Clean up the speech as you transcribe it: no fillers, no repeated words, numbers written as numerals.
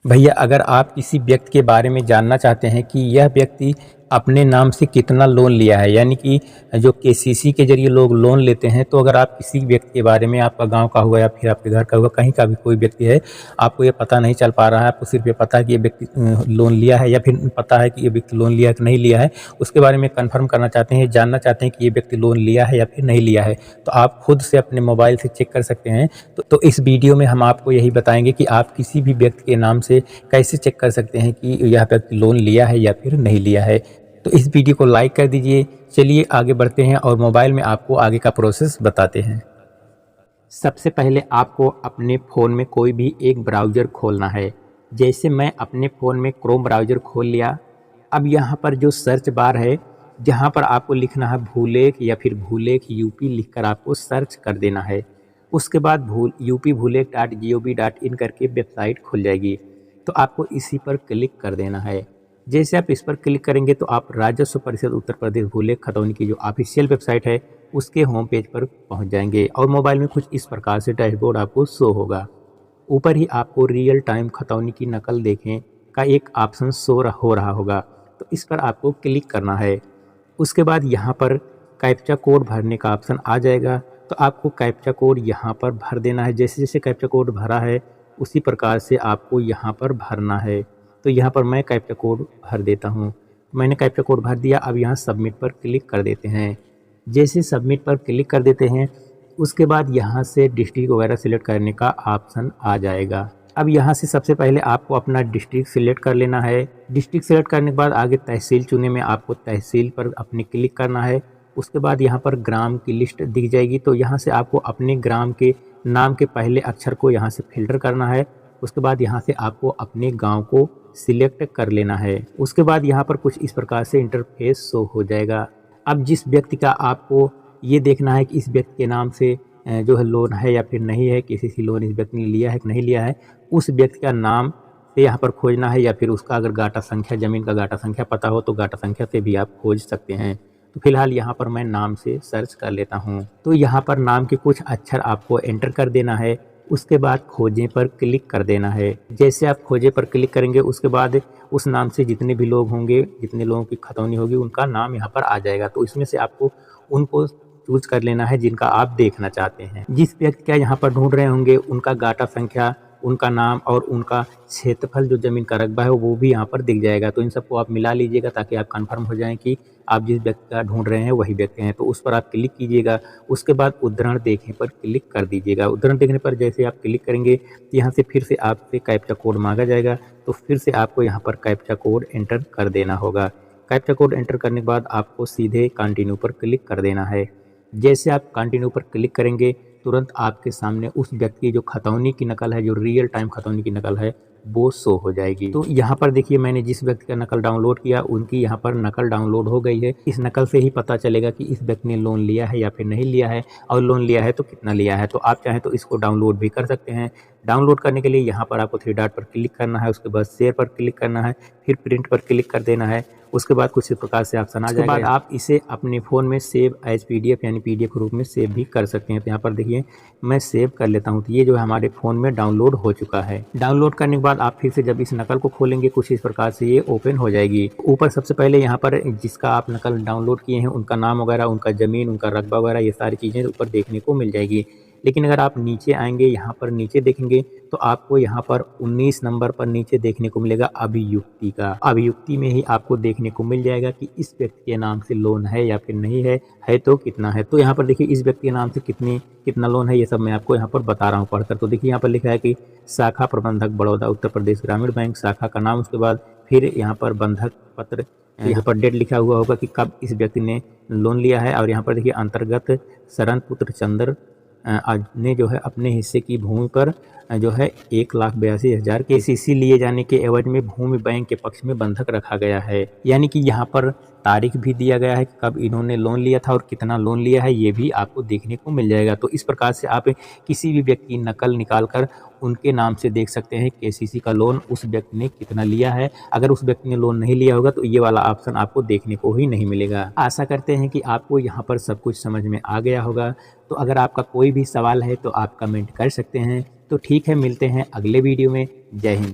भैया अगर आप किसी व्यक्ति के बारे में जानना चाहते हैं कि यह व्यक्ति अपने नाम से कितना लोन लिया है, यानी कि जो केसीसी के ज़रिए लोग लोन लेते हैं, तो अगर आप किसी व्यक्ति के बारे में, आपका गाँव का हुआ या फिर आपके घर का हुआ, कहीं का भी कोई व्यक्ति है, आपको ये पता नहीं चल पा रहा है, आपको सिर्फ़ ये पता है कि ये व्यक्ति लोन लिया है या फिर पता है कि ये व्यक्ति लोन लिया है कि नहीं लिया है, उसके बारे में कन्फर्म करना चाहते हैं, जानना चाहते हैं कि ये व्यक्ति लोन लिया है या फिर नहीं लिया है, तो आप खुद से अपने मोबाइल से चेक कर सकते हैं। तो इस वीडियो में हम आपको यही बताएँगे कि आप किसी भी व्यक्ति के नाम से कैसे चेक कर सकते हैं कि यह व्यक्ति लोन लिया है या फिर नहीं लिया है। तो इस वीडियो को लाइक कर दीजिए। चलिए आगे बढ़ते हैं और मोबाइल में आपको आगे का प्रोसेस बताते हैं। सबसे पहले आपको अपने फ़ोन में कोई भी एक ब्राउज़र खोलना है। जैसे मैं अपने फ़ोन में क्रोम ब्राउज़र खोल लिया। अब यहाँ पर जो सर्च बार है, जहाँ पर आपको लिखना है भूलेख या फिर भूलेख यूपी लिखकर आपको सर्च कर देना है। उसके बाद upbhuleख.gov.in करके वेबसाइट खुल जाएगी। तो आपको इसी पर क्लिक कर देना है। जैसे आप इस पर क्लिक करेंगे तो आप राजस्व परिषद उत्तर प्रदेश भूलेख खतौनी की जो ऑफिशियल वेबसाइट है उसके होम पेज पर पहुंच जाएंगे और मोबाइल में कुछ इस प्रकार से डैशबोर्ड आपको शो होगा। ऊपर ही आपको रियल टाइम खतौनी की नकल देखें का एक ऑप्शन हो रहा होगा, तो इस पर आपको क्लिक करना है। उसके बाद यहाँ पर कैप्चा कोड भरने का ऑप्शन आ जाएगा, तो आपको कैप्चा कोड यहाँ पर भर देना है। जैसे जैसे कैप्चा कोड भरा है उसी प्रकार से आपको यहाँ पर भरना है। तो यहाँ पर मैं कैप्चा कोड भर देता हूँ। मैंने कैप्चा कोड भर दिया। अब यहाँ सबमिट पर क्लिक कर देते हैं। जैसे सबमिट पर क्लिक कर देते हैं उसके बाद यहाँ से डिस्ट्रिक्ट वगैरह सिलेक्ट करने का ऑप्शन आ जाएगा। अब यहाँ से सबसे पहले आपको अपना डिस्ट्रिक्ट सिलेक्ट कर लेना है। डिस्ट्रिक्ट सिलेक्ट करने के बाद आगे तहसील चुने में आपको तहसील पर अपने क्लिक करना है। उसके बाद यहाँ पर ग्राम की लिस्ट दिख जाएगी, तो यहाँ से आपको अपने ग्राम के नाम के पहले अक्षर को यहाँ से फिल्टर करना है। उसके बाद यहाँ से आपको अपने गांव को सिलेक्ट कर लेना है। उसके बाद यहाँ पर कुछ इस प्रकार से इंटरफेस शो हो जाएगा। अब जिस व्यक्ति का आपको ये देखना है कि इस व्यक्ति के नाम से जो है लोन है या फिर नहीं है, किसी लोन इस व्यक्ति ने लिया है कि नहीं लिया है, उस व्यक्ति का नाम से यहाँ पर खोजना है, या फिर उसका अगर गाटा संख्या, ज़मीन का गाटा संख्या पता हो तो गाटा संख्या से भी आप खोज सकते हैं। तो फिलहाल यहाँ पर मैं नाम से सर्च कर लेता हूँ। तो यहाँ पर नाम के कुछ अक्षर आपको एंटर कर देना है। उसके बाद खोजें पर क्लिक कर देना है। जैसे आप खोजे पर क्लिक करेंगे उसके बाद उस नाम से जितने भी लोग होंगे, जितने लोगों की खतौनी होगी, उनका नाम यहाँ पर आ जाएगा। तो इसमें से आपको उनको चूज कर लेना है जिनका आप देखना चाहते हैं। जिस व्यक्ति का यहाँ पर ढूंढ रहे होंगे उनका गाटा संख्या, उनका नाम और उनका क्षेत्रफल, जो ज़मीन का रकबा है वो भी यहाँ पर दिख जाएगा। तो इन सबको आप मिला लीजिएगा ताकि आप कंफर्म हो जाएं कि आप जिस व्यक्ति का ढूंढ रहे हैं वही व्यक्ति हैं। तो उस पर आप क्लिक कीजिएगा। उसके बाद उद्धरण देखने पर क्लिक कर दीजिएगा। उद्धरण देखने पर जैसे आप क्लिक करेंगे तो यहाँ से फिर से आपसे कैप्चा कोड मांगा जाएगा। तो फिर से आपको यहाँ पर कैप्चा कोड एंटर कर देना होगा। कैप्चा कोड एंटर करने के बाद आपको सीधे कंटिन्यू पर क्लिक कर देना है। जैसे आप कंटिन्यू पर क्लिक करेंगे तुरंत आपके सामने उस व्यक्ति की जो खतौनी की नकल है, जो रियल टाइम खतौनी की नकल है, वो शो हो जाएगी। तो यहाँ पर देखिए मैंने जिस व्यक्ति का नकल डाउनलोड किया उनकी यहाँ पर नकल डाउनलोड हो गई है। इस नकल से ही पता चलेगा कि इस व्यक्ति ने लोन लिया है या फिर नहीं लिया है, और लोन लिया है तो कितना लिया है। तो आप चाहें तो इसको डाउनलोड भी कर सकते हैं। डाउनलोड करने के लिए यहाँ पर आपको 3 डॉट पर क्लिक करना है। उसके बाद शेयर पर क्लिक करना है, फिर प्रिंट पर क्लिक कर देना है। उसके बाद कुछ इस प्रकार से ऑप्शन आ जाएगा। उसके बाद आप इसे अपने फ़ोन में सेव एज पीडीएफ यानी पीडीएफ रूप में सेव भी कर सकते हैं। तो यहाँ पर देखिए मैं सेव कर लेता हूँ। तो ये जो है हमारे फ़ोन में डाउनलोड हो चुका है। डाउनलोड करने के बाद आप फिर से जब इस नकल को खोलेंगे कुछ इस प्रकार से ये ओपन हो जाएगी। ऊपर सबसे पहले यहाँ पर जिसका आप नकल डाउनलोड किए हैं उनका नाम वगैरह, उनका ज़मीन, उनका रकबा वगैरह, ये सारी चीज़ें ऊपर देखने को मिल जाएगी। लेकिन अगर आप नीचे आएंगे, यहाँ पर नीचे देखेंगे तो आपको यहाँ पर 19 नंबर पर नीचे देखने को मिलेगा अभियुक्ति का। अभियुक्ति में ही आपको देखने को मिल जाएगा कि इस व्यक्ति के नाम से लोन है या फिर नहीं है तो कितना है। तो यहाँ पर देखिए इस व्यक्ति के नाम से कितना लोन है, ये सब मैं आपको यहाँ पर बता रहा हूँ पढ़कर। तो देखिए यहाँ पर लिखा है कि शाखा प्रबंधक बड़ौदा उत्तर प्रदेश ग्रामीण बैंक, शाखा का नाम, उसके बाद फिर यहाँ पर बंधक पत्र, यहाँ पर डेट लिखा हुआ होगा कि कब इस व्यक्ति ने लोन लिया है। और यहाँ पर देखिए अंतर्गत शरण पुत्र चंद्र ने जो है अपने हिस्से की भूमि पर जो है 1,82,000 केसीसी लिए जाने के एवज में भूमि बैंक के पक्ष में बंधक रखा गया है। यानी कि यहाँ पर तारीख भी दिया गया है कि कब इन्होंने लोन लिया था और कितना लोन लिया है, ये भी आपको देखने को मिल जाएगा। तो इस प्रकार से आप किसी भी व्यक्ति की नकल निकाल कर उनके नाम से देख सकते हैं केसीसी का लोन उस व्यक्ति ने कितना लिया है। अगर उस व्यक्ति ने लोन नहीं लिया होगा तो ये वाला ऑप्शन आपको देखने को ही नहीं मिलेगा। आशा करते हैं कि आपको यहाँ पर सब कुछ समझ में आ गया होगा। तो अगर आपका कोई भी सवाल है तो आप कमेंट कर सकते हैं। तो ठीक है, मिलते हैं अगले वीडियो में। जय हिंद।